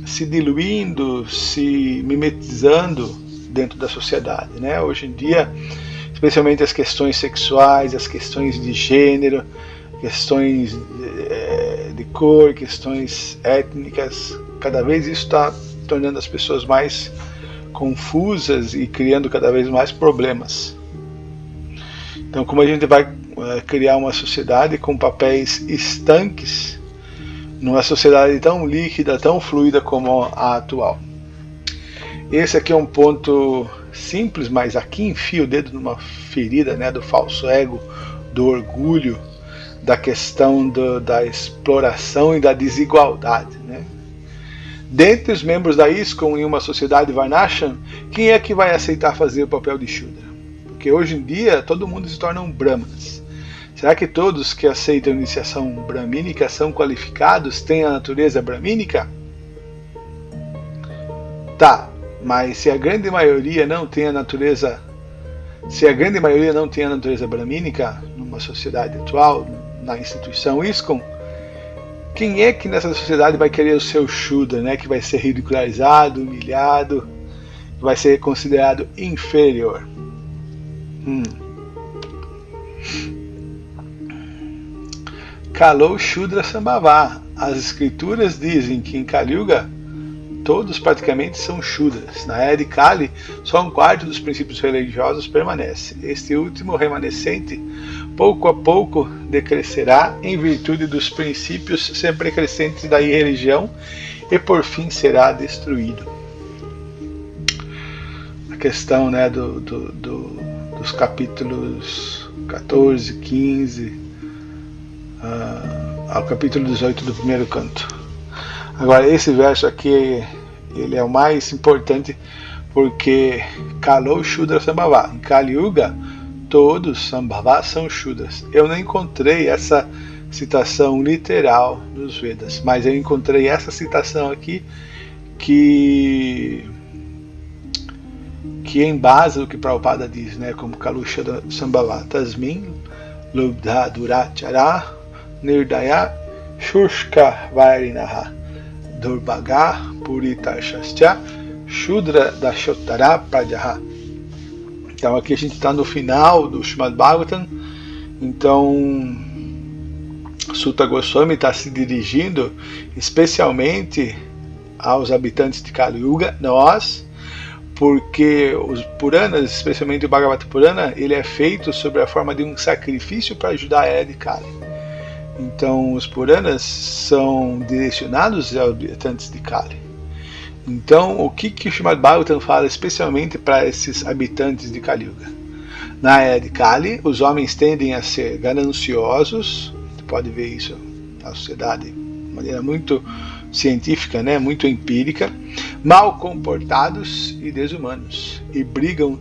se diluindo, se mimetizando dentro da sociedade, né? Hoje em dia, especialmente as questões sexuais, as questões de gênero, questões de cor, questões étnicas, cada vez isso está tornando as pessoas mais confusas e criando cada vez mais problemas. Então, como a gente vai criar uma sociedade com papéis estanques, numa sociedade tão líquida, tão fluida como a atual? Esse aqui é um ponto simples, mas aqui enfia o dedo numa ferida, né, do falso ego, do orgulho, da questão da exploração e da desigualdade, né? Dentre os membros da ISKCON em uma sociedade Varnashram, quem é que vai aceitar fazer o papel de Shudra? Porque hoje em dia todo mundo se torna brahmanas. Será que todos que aceitam a iniciação brahmínica são qualificados, têm a natureza brahmínica? Tá, mas se a grande maioria não tem a natureza, brahmínica numa sociedade atual, na instituição ISKCON, quem é que nessa sociedade vai querer o seu Shudra, né? Que vai ser ridicularizado, humilhado, vai ser considerado inferior? Kalou Shudra Sambhava. As escrituras dizem que em Kali Yuga todos praticamente são Shudras. Na era de Kali, só um quarto dos princípios religiosos permanece. Este último remanescente, pouco a pouco, decrescerá em virtude dos princípios sempre crescentes da irreligião e por fim será destruído. A questão, né, dos capítulos 14, 15 ao capítulo 18 do primeiro canto. Agora esse verso aqui, ele é o mais importante porque Kalou Shudra Sambhava. Em Kali Yuga todos Sambhava são Shudras. Eu não encontrei essa citação literal nos Vedas, mas eu encontrei essa citação aqui que embasa o que Prabhupada diz, né, como Kalou Shudra Sambhava. Tasmin Lubdha Durachara Nirdaya Shushka Vairinaha Durbaga Puritarshascha Shudra Dashotara Prajaha. Então aqui a gente está no final do Srimad Bhagavatam. Então Sutta Goswami está se dirigindo especialmente aos habitantes de Kali Yuga, nós, porque os Puranas, especialmente o Bhagavata Purana, ele é feito sob a forma de um sacrifício para ajudar a era de Kali. Então os Puranas são direcionados aos habitantes de Kali. Então o que o Srimad Bhagavatam fala especialmente para esses habitantes de Kali Yuga? Na era de Kali, os homens tendem a ser gananciosos, você pode ver isso na sociedade de maneira muito científica, né, muito empírica, mal comportados e desumanos, e brigam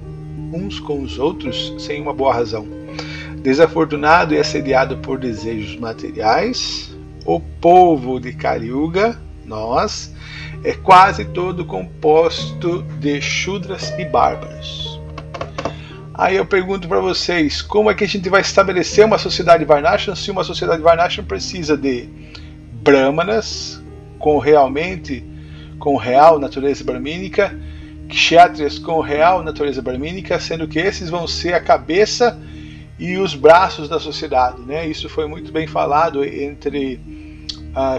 uns com os outros sem uma boa razão. Desafortunado e assediado por desejos materiais, o povo de Kali Yuga, nós, é quase todo composto de Shudras e bárbaros. Aí eu pergunto para vocês, como é que a gente vai estabelecer uma sociedade Varnashram se uma sociedade Varnashram precisa de Brahmanas com real natureza brahmínica, Kshatriyas com real natureza brahmínica, sendo que esses vão ser a cabeça e os braços da sociedade, né? Isso foi muito bem falado entre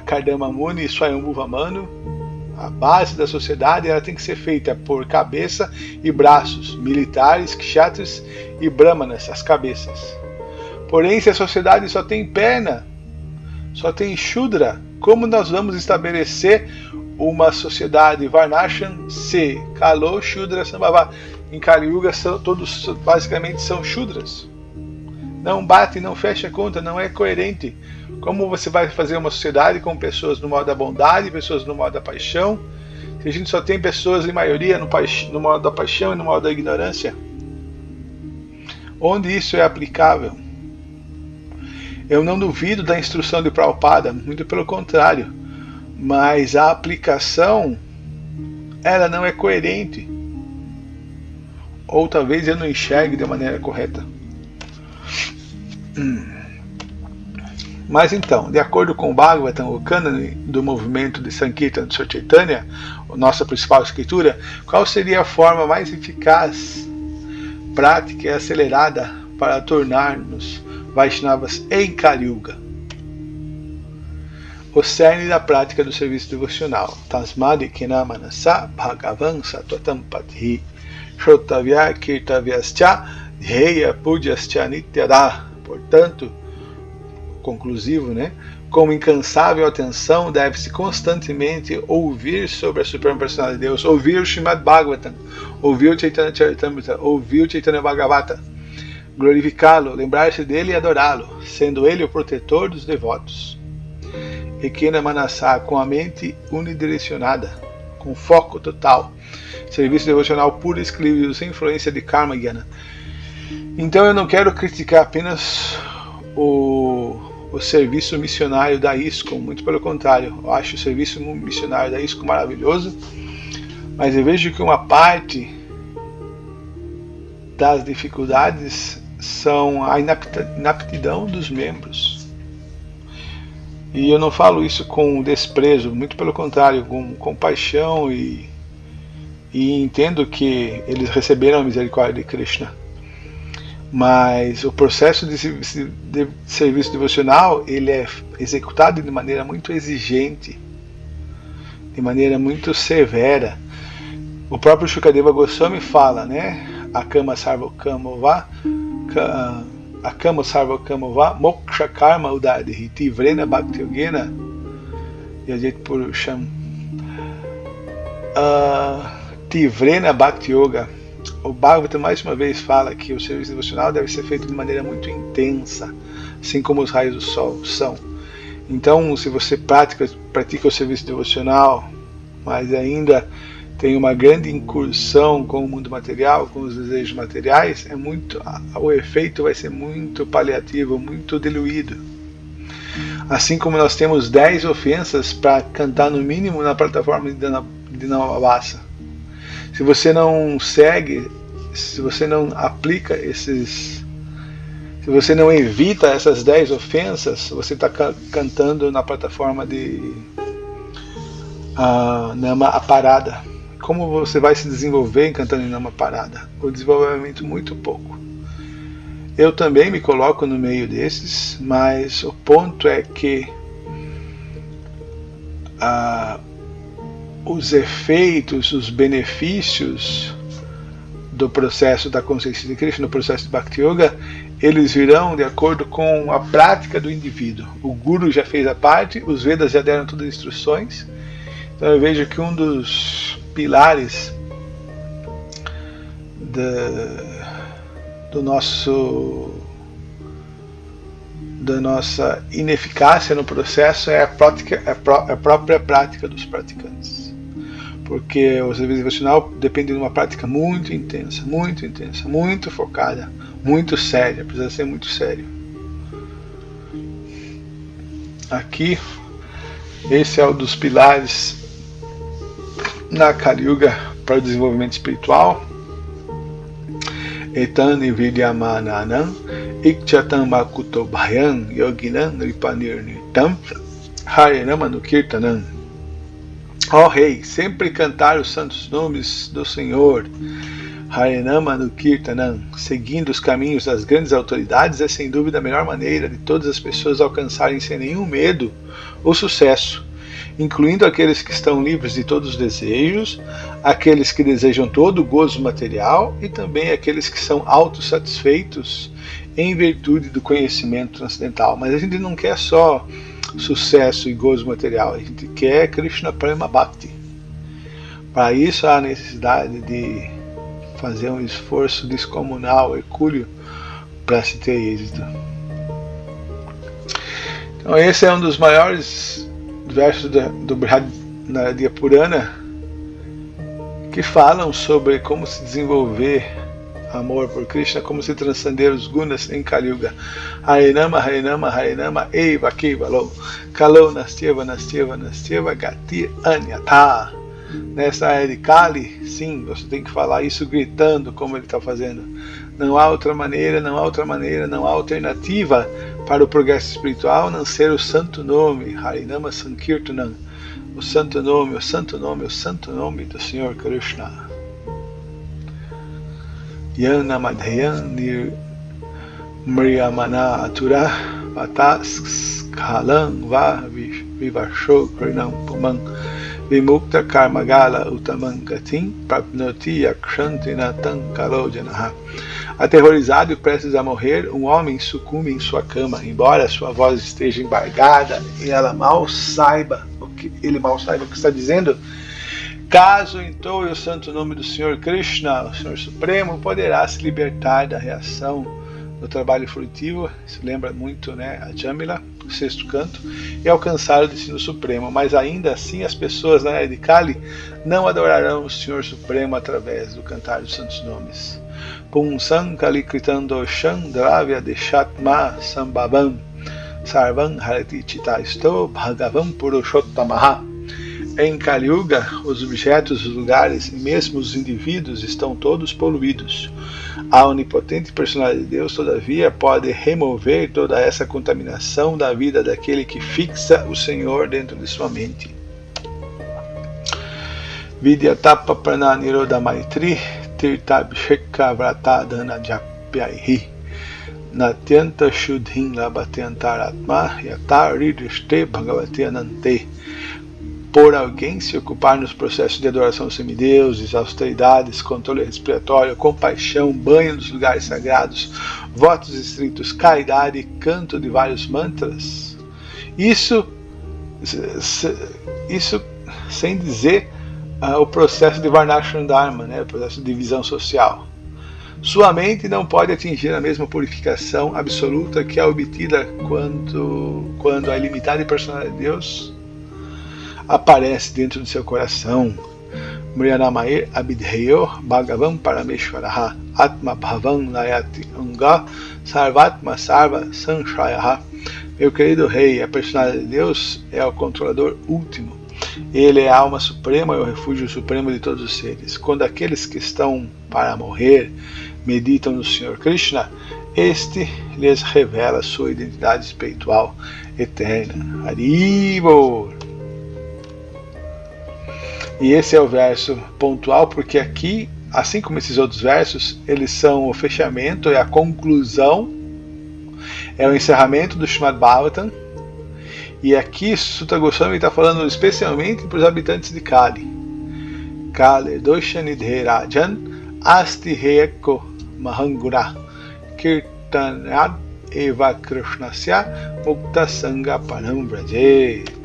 Kardama Muni e Swayambhuva Manu. A base da sociedade ela tem que ser feita por cabeça e braços, militares, kshatriyas e brahmanas, as cabeças. Porém, se a sociedade só tem perna, só tem Shudra, como nós vamos estabelecer uma sociedade Varnashram se Kalou Shudra Sambhava? Em Kali Yuga todos basicamente são Shudras. Não bate, não fecha a conta, não é coerente Como você vai fazer uma sociedade com pessoas no modo da bondade, pessoas no modo da paixão, se a gente só tem pessoas em maioria no modo da paixão e no modo da ignorância? Onde isso é aplicável? Eu não duvido da instrução de Prabhupada, muito pelo contrário, mas a aplicação, ela não é coerente. Ou talvez eu não enxergue de maneira correta. Mas então, de acordo com o Bhagavatam, o cânone do movimento de Sankirtan de Sri Chaitanya, a nossa principal escritura, qual seria a forma mais eficaz, prática e acelerada para tornar-nos Vaishnavas em Kali Yuga? O cerne da prática do serviço devocional. Tasmadi kena manasa bhagavan satvatam pati shrotavya kirtavyascha dheya pudyascha nityada. Portanto, conclusivo, com incansável atenção deve-se constantemente ouvir sobre a Suprema Personalidade de Deus, ouvir o Srimad Bhagavatam, ouvir o Chaitanya Charitamrita, ouvir o Chaitanya Bhagavata, glorificá-lo, lembrar-se dele e adorá-lo, sendo ele o protetor dos devotos. Ekena Manasá, com a mente unidirecionada, com foco total, serviço devocional puro e exclusivo, sem influência de Karma Jnana. Então eu não quero criticar apenas o serviço missionário da ISKCON, muito pelo contrário, eu acho o serviço missionário da ISKCON maravilhoso, mas eu vejo que uma parte das dificuldades são a inaptidão dos membros. E eu não falo isso com desprezo, muito pelo contrário, com compaixão e entendo que eles receberam a misericórdia de Krishna. Mas o processo de serviço devocional, ele é executado de maneira muito exigente, de maneira muito severa. O próprio Shukadeva Goswami fala, Akama Sarvakamová, Akama Sarvakamová, Moksha Karma Udadihi, Tivrena Bhakti Yogena, Yajit Purusham, Tivrena Bhakti Yoga. O Bhagavatam mais uma vez fala que o serviço devocional deve ser feito de maneira muito intensa, assim como os raios do sol são. Então, se você pratica o serviço devocional, mas ainda tem uma grande incursão com o mundo material, com os desejos materiais, o efeito vai ser muito paliativo, muito diluído. Assim como nós temos 10 ofensas para cantar no mínimo na plataforma de Namavasa. Se você não segue, se você não aplica se você não evita essas 10 ofensas, você está cantando na plataforma de Nama Aparada. Como você vai se desenvolver cantando em Nama Parada? O desenvolvimento muito pouco. Eu também me coloco no meio desses, mas o ponto é que os efeitos, os benefícios do processo da consciência de Krishna, no processo de Bhakti Yoga, eles virão de acordo com a prática do indivíduo. O Guru já fez a parte, os Vedas já deram todas as instruções. Então eu vejo que um dos pilares da nossa ineficácia no processo é a própria prática dos praticantes. Porque o serviço devocional depende de uma prática muito intensa, muito focada, muito séria, precisa ser muito sério. Aqui, esse é um dos pilares na Kali Yuga para o desenvolvimento espiritual. Etani vidyamananam ikchatam makuto bhayan yoginam ripanirnitam harinamanukkirtanam. Ó Rei, sempre cantar os santos nomes do Senhor, Harinamanukkirtanam, seguindo os caminhos das grandes autoridades, é sem dúvida a melhor maneira de todas as pessoas alcançarem sem nenhum medo o sucesso, incluindo aqueles que estão livres de todos os desejos, aqueles que desejam todo o gozo material e também aqueles que são autossatisfeitos em virtude do conhecimento transcendental. Mas a gente não quer só sucesso e gozo material, a gente quer Krishna Prema Bhakti. Para isso há a necessidade de fazer um esforço descomunal, hercúleo, para se ter êxito. Então esse é um dos maiores versos do Brihadaranyaka Purana, que falam sobre como se desenvolver amor por Krishna, como se transcender os gunas em Kali-yuga. Harinama, Harinama, Harinama, Eva Kevalo, Kalo Nastyeva, Nastyeva, Nastyeva, Gati Anyata. Nessa era de Kali, sim, você tem que falar isso gritando, como ele está fazendo. Não há outra maneira, não há outra maneira, não há alternativa para o progresso espiritual a não ser o santo nome, Harinama Sankirtanam, o santo nome, o santo nome, o santo nome do Senhor Krishna. Yana Madhyan Nir Mriyamana Atura Vatas Kalang Va Vivasho Krinam Puman Vimukta Karmagala Utamang Gatim Prapnoti Yakshanti Natan Kalojanaha. Aterrorizado e prestes a morrer, um homem sucumbe em sua cama, embora sua voz esteja embargada e ele mal saiba o que está dizendo. Caso entoe o santo nome do Senhor Krishna, o Senhor Supremo, poderá se libertar da reação do trabalho frutivo, isso lembra muito, a Jamila, o sexto canto, e alcançar o destino supremo. Mas ainda assim as pessoas na era de Kali não adorarão o Senhor Supremo através do cantar dos santos nomes. Punsam Kali Kritando Chandravya Deshatma Sambhavam Sarvam Harati Chitaisto Bhagavam Purushottamaha. Em Kali-yuga, os objetos, os lugares e mesmo os indivíduos estão todos poluídos. A onipotente personalidade de Deus, todavia, pode remover toda essa contaminação da vida daquele que fixa o Senhor dentro de sua mente. Vidyatapa prana niroda maitri tirtabhikka vratadana japyaihi natyanta shuddhim labhatyantaratma yataridrishte bhagavati anante. Por alguém se ocupar nos processos de adoração aos semideuses, austeridades, controle respiratório, compaixão, banho nos lugares sagrados, votos estritos, caridade e canto de vários mantras, isso sem dizer o processo de Varnashram Dharma, o processo de divisão social. Sua mente não pode atingir a mesma purificação absoluta que é obtida quando a ilimitada personalidade de Deus aparece dentro do seu coração. Mriyanamair Abidheyo Bhagavam Parameshwaraha Atma Bhavam Nayati Anga Sarvatma Sarva Sanshrayaha. Meu querido rei, a personalidade de Deus é o controlador último. Ele é a alma suprema e o refúgio supremo de todos os seres. Quando aqueles que estão para morrer meditam no Senhor Krishna, este lhes revela sua identidade espiritual eterna. Haribol! E esse é o verso pontual, porque aqui, assim como esses outros versos, eles são o fechamento, é a conclusão, é o encerramento do Srimad Bhagavatam. E aqui Sutta Goswami está falando especialmente para os habitantes de Kali. Kali Doshanidhe Rajan Asti Heko Mahangura Kirtanad Eva Krishnasya Mukta Sangha Param Vrajet.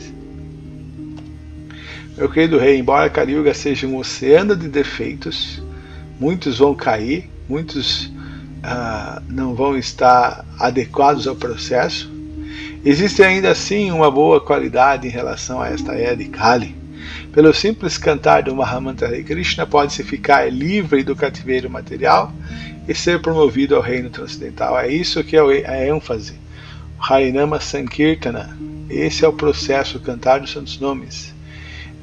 Meu querido rei, embora Kali-yuga seja um oceano de defeitos, muitos vão cair, muitos não vão estar adequados ao processo, existe ainda assim uma boa qualidade em relação a esta era de Kali. Pelo simples cantar do Mahamantra Hare Krishna, pode-se ficar livre do cativeiro material e ser promovido ao reino transcendental. É isso que é a ênfase. Harinama Sankirtana, esse é o processo, cantar dos santos nomes.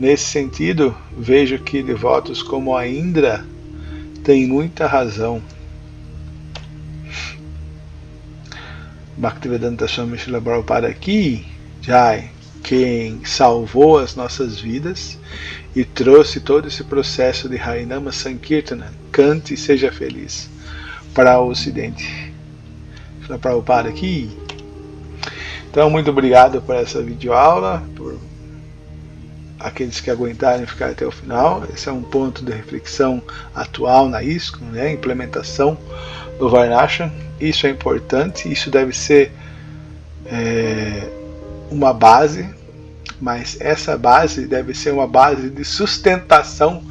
Nesse sentido, vejo que devotos como a Indra têm muita razão. Bhaktivedanta Swami Srila Prabhupada aqui, Jai, quem salvou as nossas vidas e trouxe todo esse processo de Harinama Sankirtana, cante e seja feliz, para o Ocidente. Srila Prabhupada aqui. Então, muito obrigado por essa videoaula, por aqueles que aguentarem ficar até o final. Esse é um ponto de reflexão atual na ISKCON, implementação do Varnashram. Isso é importante, isso deve ser uma base, mas essa base deve ser uma base de sustentação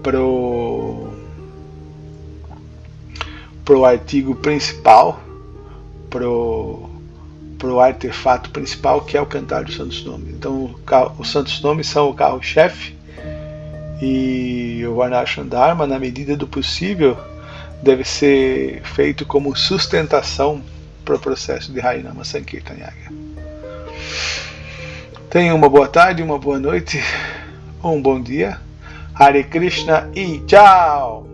pro artigo principal, pro o artefato principal, que é o cantar dos santos nomes. Então os santos nomes são o carro-chefe, e o Varnashram Dharma, na medida do possível, deve ser feito como sustentação para o processo de Harinama Sankirtan Yaga. Tenha uma boa tarde, uma boa noite, um bom dia. Hare Krishna e tchau!